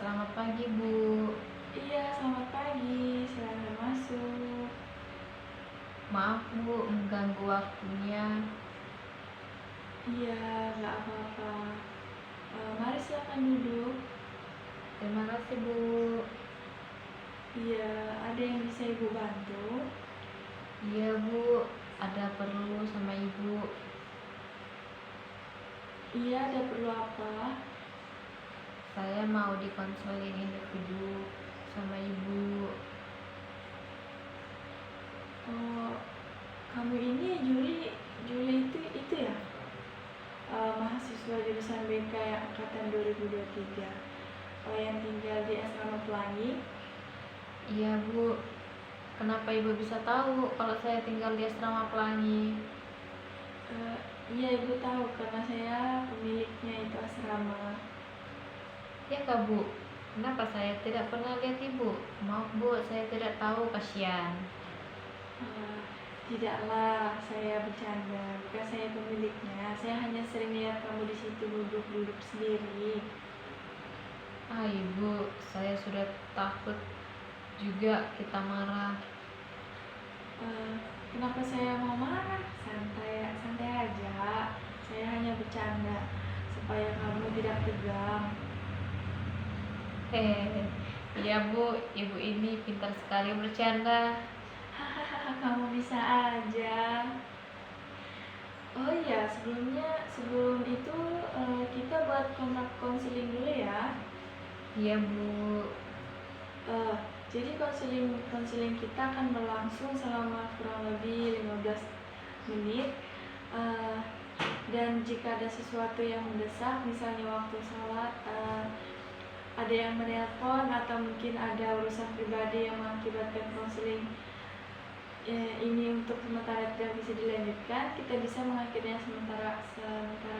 Selamat pagi, Bu. Iya, selamat pagi. Silakan masuk. Maaf, Bu, mengganggu waktunya. Iya, nggak apa-apa. Mari silakan duduk. Terima kasih, Bu. Iya, ada yang bisa Ibu bantu? Iya, Bu, ada perlu sama Ibu. Iya, ada perlu apa? Saya mau dikonseling individu sama Ibu. Oh, kamu ini Juli itu ya? Mahasiswa jurusan BK yang angkatan 2023. Yang tinggal di Asrama Pelangi. Iya, Bu. Kenapa Ibu bisa tahu kalau saya tinggal di Asrama Pelangi? Iya, Ibu tahu karena saya pemiliknya itu asrama. Ya, Kak, Bu. Kenapa saya tidak pernah lihat Ibu? Maaf, Bu, saya tidak tahu, kasihan. Eh, Tidaklah, saya bercanda. Bukan saya pemiliknya. Saya hanya sering lihat kamu di situ duduk-duduk sendiri. Ah, Ibu, saya sudah takut juga kita marah. Eh, Kenapa saya mau marah? Santai, santai aja. Saya hanya bercanda supaya kamu tidak tegang. Iya, Bu, Ibu ini pintar sekali bercanda. Hahaha, kamu bisa aja. Oh iya, sebelum itu kita buat kontrak konseling dulu ya. Iya, Bu. Eh, jadi konseling kita akan berlangsung selama kurang lebih 15 menit. Eh, dan jika ada sesuatu yang mendesak, misalnya waktu sholat, ada yang menelpon atau mungkin ada urusan pribadi yang mengakibatkan konseling ini untuk sementara tidak bisa dilanjutkan, kita bisa mengakhirinya sementara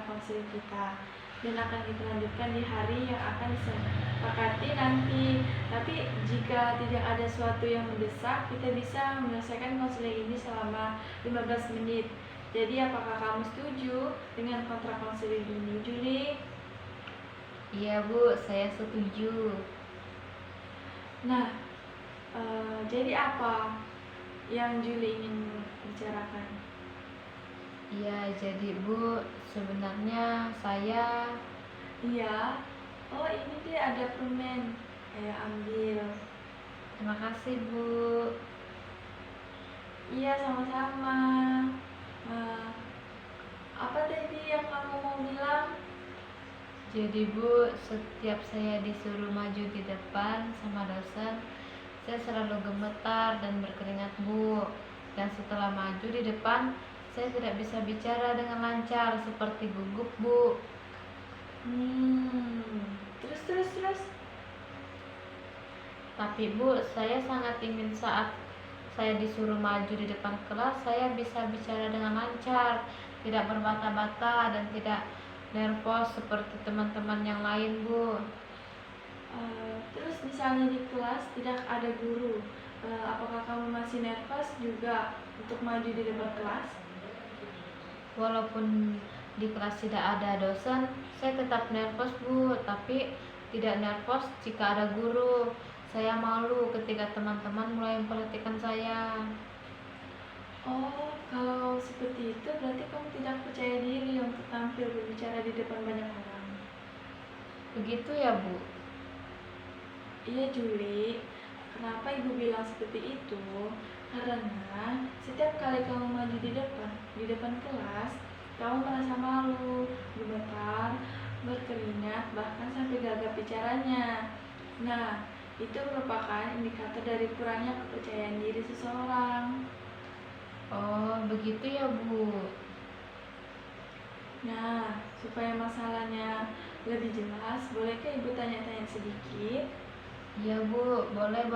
konseling kita, dan akan kita lanjutkan di hari yang akan disepakati nanti. Tapi jika tidak ada sesuatu yang mendesak, kita bisa menyelesaikan konseling ini selama 15 menit. Jadi apakah kamu setuju dengan kontrak konseling ini, Juli? Iya, Bu, saya setuju. Nah, jadi apa yang Juli ingin bicarakan? Iya, jadi Bu, sebenarnya saya... Iya. Oh, ini dia ada permen. Ayo ambil. Terima kasih, Bu. Iya, sama-sama. Nah, apa tadi yang kamu mau bilang? Jadi, Bu, setiap saya disuruh maju di depan sama dosen, saya selalu gemetar dan berkeringat, Bu. Dan setelah maju di depan, saya tidak bisa bicara dengan lancar seperti gugup, Bu. Terus. Tapi, Bu, saya sangat ingin saat saya disuruh maju di depan kelas, saya bisa bicara dengan lancar, tidak berbata-bata dan tidak nervous seperti teman-teman yang lain, Bu. Terus misalnya di kelas tidak ada guru, apakah kamu masih nervous juga untuk maju di depan kelas? Walaupun di kelas tidak ada dosen, saya tetap nervous, Bu, tapi tidak nervous jika ada guru. Saya malu ketika teman-teman mulai memperhatikan saya. Oh, kalau seperti itu berarti kamu tidak percaya diri untuk tampil berbicara di depan banyak orang. Begitu ya, Bu? Iya, Juli. Kenapa ibu bilang seperti itu? Karena setiap kali kamu maju di depan kelas, kamu merasa malu, gemetar, berkeringat, bahkan sampai gagap bicaranya. Nah, itu merupakan indikator dari kurangnya kepercayaan diri seseorang. Oh, begitu ya, Bu. Nah, supaya masalahnya lebih jelas, bolehkah ibu tanya-tanya sedikit? Iya, Bu, boleh.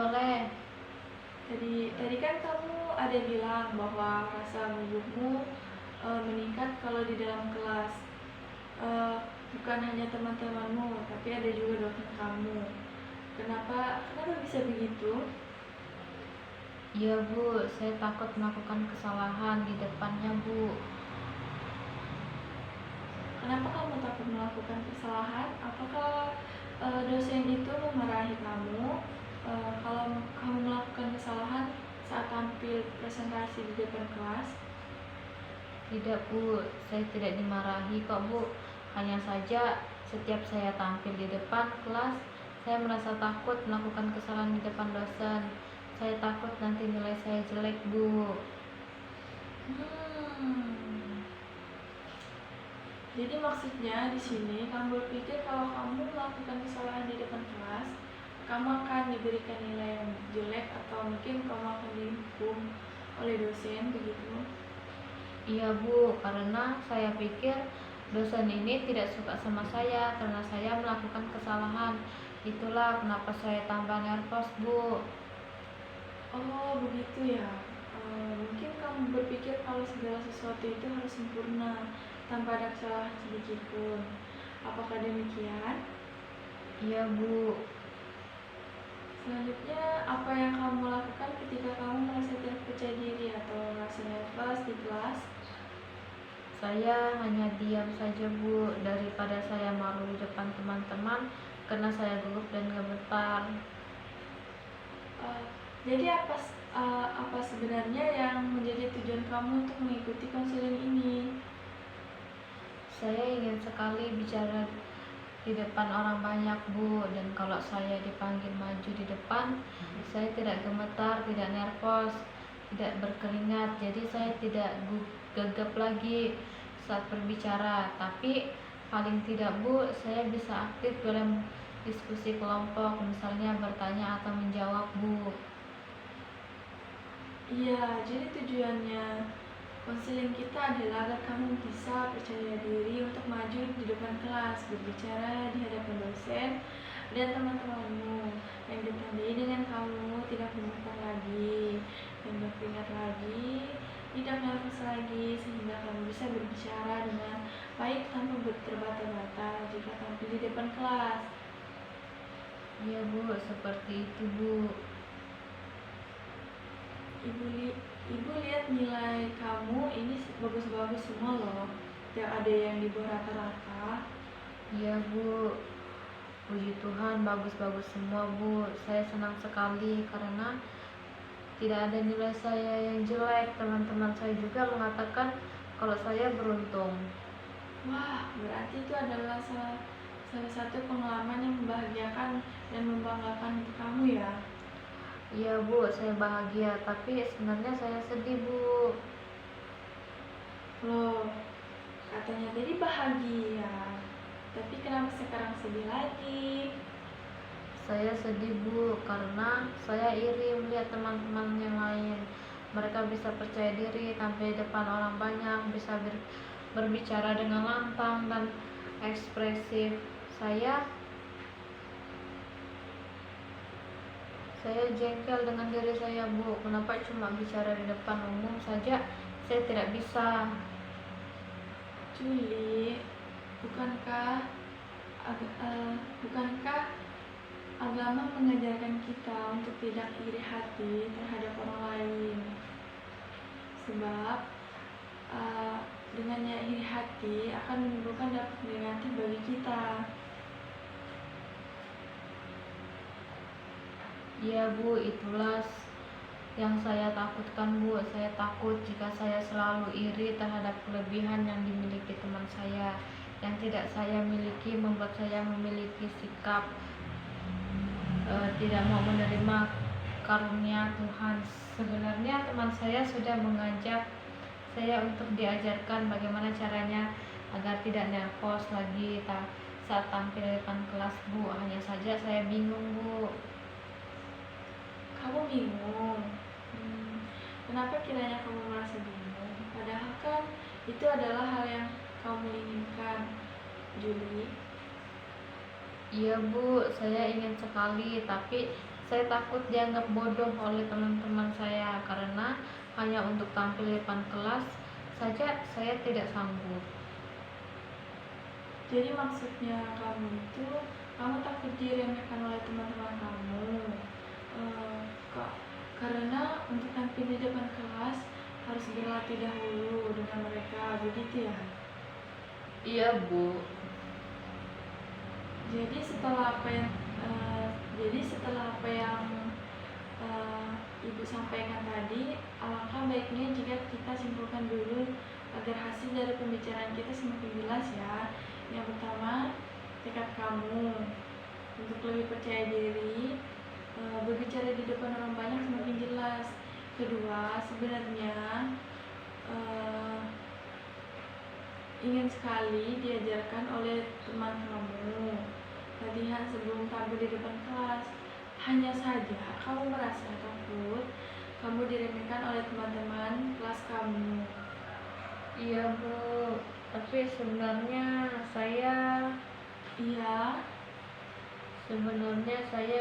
Tadi kan kamu ada bilang bahwa rasa gugupmu meningkat kalau di dalam kelas. Bukan hanya teman-temanmu, tapi ada juga dosen kamu. Kenapa bisa begitu? Iya, Bu, saya takut melakukan kesalahan di depannya, Bu. Kenapa kamu takut melakukan kesalahan? Apakah dosen itu memarahi kesalahan saat tampil presentasi di depan kelas? Tidak Bu, saya tidak dimarahi kok Bu. Hanya saja setiap saya tampil di depan kelas, saya merasa takut melakukan kesalahan di depan dosen. Saya takut nanti nilai saya jelek Bu. Hmm. Jadi maksudnya di sini kamu berpikir kalau kamu melakukan kesalahan di depan kelas, kamu akan diberikan nilai yang jelek atau mungkin kamu akan dihukum oleh dosen begitu? Iya Bu, karena saya pikir dosen ini tidak suka sama saya karena saya melakukan kesalahan. Itulah kenapa saya tambah nervous Bu. Oh begitu ya. Mungkin kamu berpikir kalau segala sesuatu itu harus sempurna tanpa ada kesalahan sedikit pun. Apakah demikian? Iya Bu. Selanjutnya, apa yang kamu lakukan ketika kamu merasa tidak percaya diri atau merasa nervous di kelas? Saya hanya diam saja Bu, daripada saya malu di depan teman-teman karena saya gugup dan gemetar. Uh, jadi apa sebenarnya yang menjadi tujuan kamu untuk mengikuti konseling ini? Saya ingin sekali bicara di depan orang banyak Bu, dan kalau saya dipanggil maju di depan, saya tidak gemetar, tidak nervous, tidak berkeringat, jadi saya tidak gegap lagi saat berbicara. Tapi paling tidak Bu, saya bisa aktif dalam diskusi kelompok, misalnya bertanya atau menjawab Bu. Iya, jadi tujuannya konseling kita adalah agar kamu bisa percaya diri untuk maju di depan kelas, berbicara di hadapan dosen dan teman-temanmu, yang ditandai dengan kamu tidak gemetar lagi dan berkeringat lagi, tidak nervous lagi, sehingga kamu bisa berbicara dengan baik tanpa terbata-bata jika tampil di depan kelas. Iya Bu, seperti itu Bu. Ibu lihat nilai kamu ini bagus-bagus semua loh. Tidak ada yang di bawah rata-rata. Iya Bu, puji Tuhan bagus-bagus semua Bu. Saya senang sekali karena tidak ada nilai saya yang jelek. Teman-teman saya juga mengatakan kalau saya beruntung. Wah, berarti itu adalah salah satu pengalaman yang membahagiakan dan membanggakan untuk kamu ya. Iya Bu, saya bahagia, tapi sebenarnya saya sedih Bu. Loh, katanya tadi bahagia, tapi kenapa sekarang sedih lagi? Saya sedih Bu, karena saya iri melihat teman-teman yang lain. Mereka bisa percaya diri tampil di depan orang banyak, bisa berbicara dengan lantang dan ekspresif. Saya jengkel dengan diri saya Bu, kenapa cuma bicara di depan umum saja saya tidak bisa. Juli, bukankah bukankah agama mengajarkan kita untuk tidak iri hati terhadap orang lain? Sebab dengannya iri hati akan menimbulkan dampak negatif bagi kita. Iya Bu, itulah yang saya takutkan Bu. Saya takut jika saya selalu iri terhadap kelebihan yang dimiliki teman saya yang tidak saya miliki, membuat saya memiliki sikap tidak mau menerima karunia Tuhan. Sebenarnya teman saya sudah mengajak saya untuk diajarkan bagaimana caranya agar tidak nervous lagi saat tampil di depan kelas Bu. Hanya saja saya bingung Bu. Kamu bingung? Kenapa kiranya kamu merasa bingung? Padahal kan itu adalah hal yang kamu inginkan, Juli. Iya Bu, saya ingin sekali, tapi saya takut dianggap bodoh oleh teman-teman saya karena hanya untuk tampil di depan kelas saja saya tidak sanggup. Jadi maksudnya kamu takut diremehkan oleh teman-teman kamu. Karena untuk tampil di depan kelas harus berlatih dahulu dengan mereka, begitu ya? Iya Bu. Jadi setelah apa yang Ibu sampaikan tadi, alangkah baiknya jika kita simpulkan dulu agar hasil dari pembicaraan kita semakin jelas ya. Yang pertama, tekad kamu untuk lebih percaya diri, berbicara di depan orang banyak semakin jelas. Kedua, sebenarnya ingin sekali diajarkan oleh teman kamu latihan sebelum tampil di depan kelas. Hanya saja kamu merasa takut kamu diremehkan oleh teman-teman kelas kamu. Iya Bu, tapi sebenarnya Iya, saya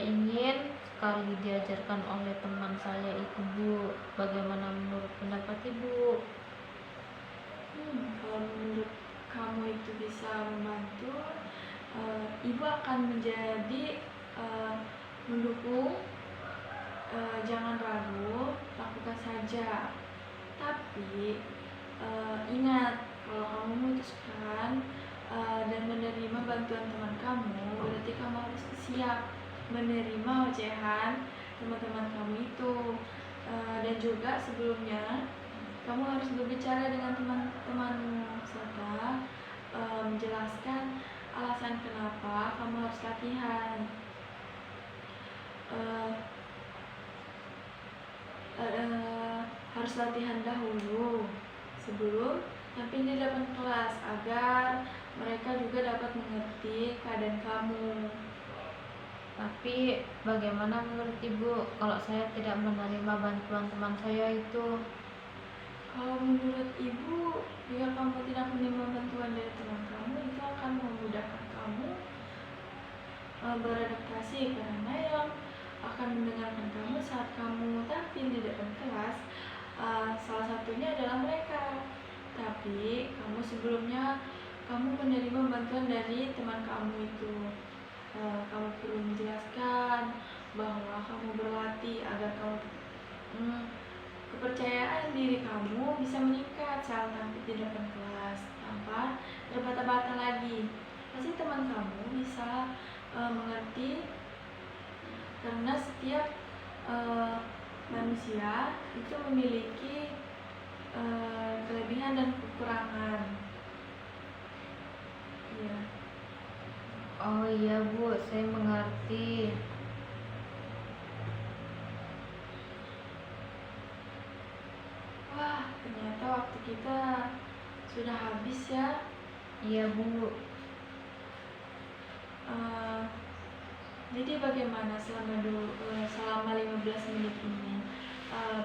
ingin sekali diajarkan oleh teman saya itu Bu. Bagaimana menurut pendapat Ibu? kalau menurut kamu itu bisa membantu, ibu akan menjadi mendukung. Jangan ragu, lakukan saja. Tapi ingat, kalau kamu memutuskan dan menerima bantuan teman kamu, berarti kamu harus siap menerima ocehan teman-teman kamu itu. Dan juga sebelumnya kamu harus berbicara dengan teman-temanmu serta menjelaskan alasan kenapa kamu harus latihan. Harus latihan dahulu sebelum tampil di depan kelas agar mereka juga dapat mengerti keadaan kamu. Tapi bagaimana menurut Ibu kalau saya tidak menerima bantuan teman saya itu? Kalau menurut ibu, jika kamu tidak menerima bantuan dari teman kamu, itu akan memudahkan kamu beradaptasi, karena yang akan mendengarkan kamu saat kamu tampil di depan kelas salah satunya adalah mereka. Tapi kamu sebelumnya menerima bantuan dari teman kamu itu. Kamu perlu menjelaskan bahwa kamu berlatih agar kepercayaan diri kamu bisa meningkat saat tampil di depan kelas tanpa terbata-bata lagi. Pasti teman kamu bisa mengerti, karena setiap manusia itu memiliki kelebihan dan kekurangan. Iya. Oh iya Bu, saya mengerti. Wah, ternyata waktu kita sudah habis ya. Iya Bu. Jadi bagaimana selama 15 menit ini?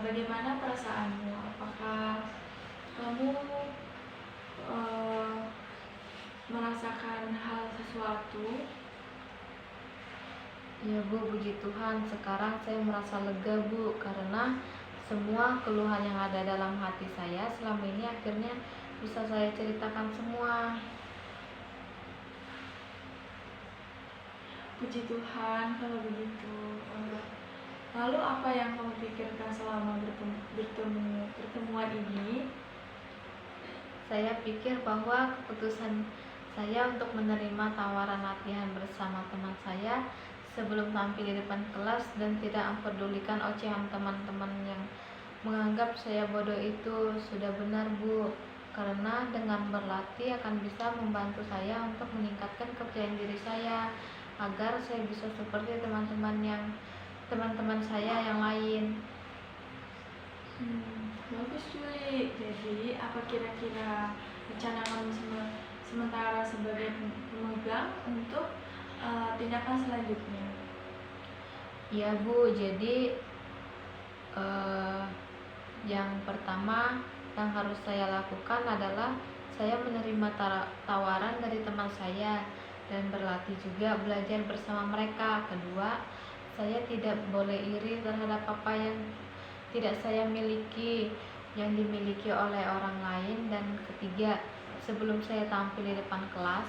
Bagaimana perasaanmu? Apakah kamu merasakan hal sesuatu? Ya Bu, puji Tuhan, sekarang saya merasa lega Bu, karena semua keluhan yang ada dalam hati saya selama ini akhirnya bisa saya ceritakan semua. Puji Tuhan kalau begitu. Lalu apa yang kamu pikirkan selama pertemuan ini? Saya pikir bahwa keputusan saya untuk menerima tawaran latihan bersama teman saya sebelum tampil di depan kelas dan tidak mempedulikan ocehan teman-teman yang menganggap saya bodoh itu sudah benar Bu, karena dengan berlatih akan bisa membantu saya untuk meningkatkan kepercayaan diri saya agar saya bisa seperti teman-teman saya yang lain. Bagus Juli. Jadi apa kira-kira rencana kamu sementara sebagai pemegang untuk tindakan selanjutnya? Ya Bu, jadi yang pertama yang harus saya lakukan adalah saya menerima tawaran dari teman saya dan berlatih juga belajar bersama mereka. Kedua, saya tidak boleh iri terhadap apa yang tidak saya miliki yang dimiliki oleh orang lain. Dan ketiga, sebelum saya tampil di depan kelas,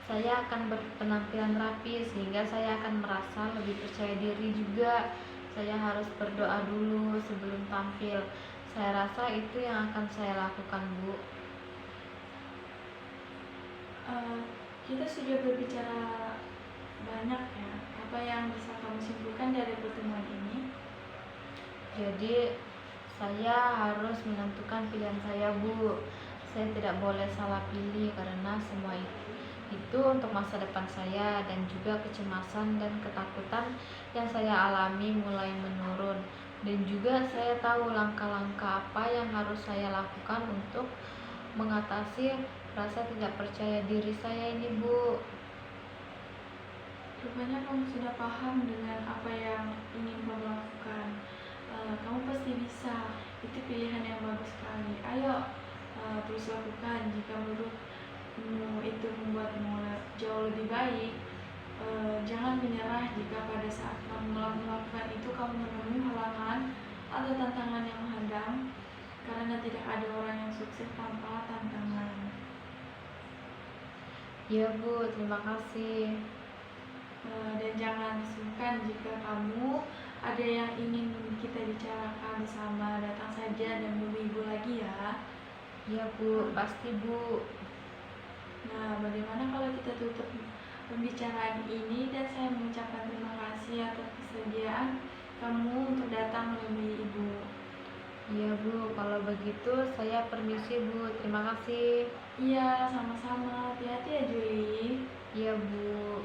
saya akan berpenampilan rapi sehingga saya akan merasa lebih percaya diri juga. Saya harus berdoa dulu sebelum tampil. Saya rasa itu yang akan saya lakukan Bu. Kita sudah berbicara banyak ya. Apa yang bisa kamu simpulkan dari pertemuan ini? Jadi saya harus menentukan pilihan saya, Bu. Saya tidak boleh salah pilih karena semua itu untuk masa depan saya, dan juga kecemasan dan ketakutan yang saya alami mulai menurun. Dan juga saya tahu langkah-langkah apa yang harus saya lakukan untuk mengatasi rasa tidak percaya diri saya ini, Bu. Rupanya kamu sudah paham dengan apa yang ingin kamu lakukan. Kamu pasti bisa. Itu pilihan yang bagus sekali. Ayo, terus lakukan. Jika menurutmu itu membuatmu jauh lebih baik, jangan menyerah jika pada saat kamu melakukan itu kamu menemui halangan atau tantangan yang menghadang, karena tidak ada orang yang sukses tanpa tantangan. Ya, Bu, terima kasih. Dan jangan sungkan jika kamu ada yang ingin kita bicarakan bersama, datang saja dan ibu lagi ya. Ya, Bu, pasti, Bu. Nah, bagaimana kalau kita tutup pembicaraan ini, dan saya mengucapkan terima kasih atas kesediaan kamu untuk datang menemui ibu. Iya, Bu, kalau begitu saya permisi, Bu. Terima kasih. Iya, sama-sama. Hati-hati ya, Juli. Iya, Bu.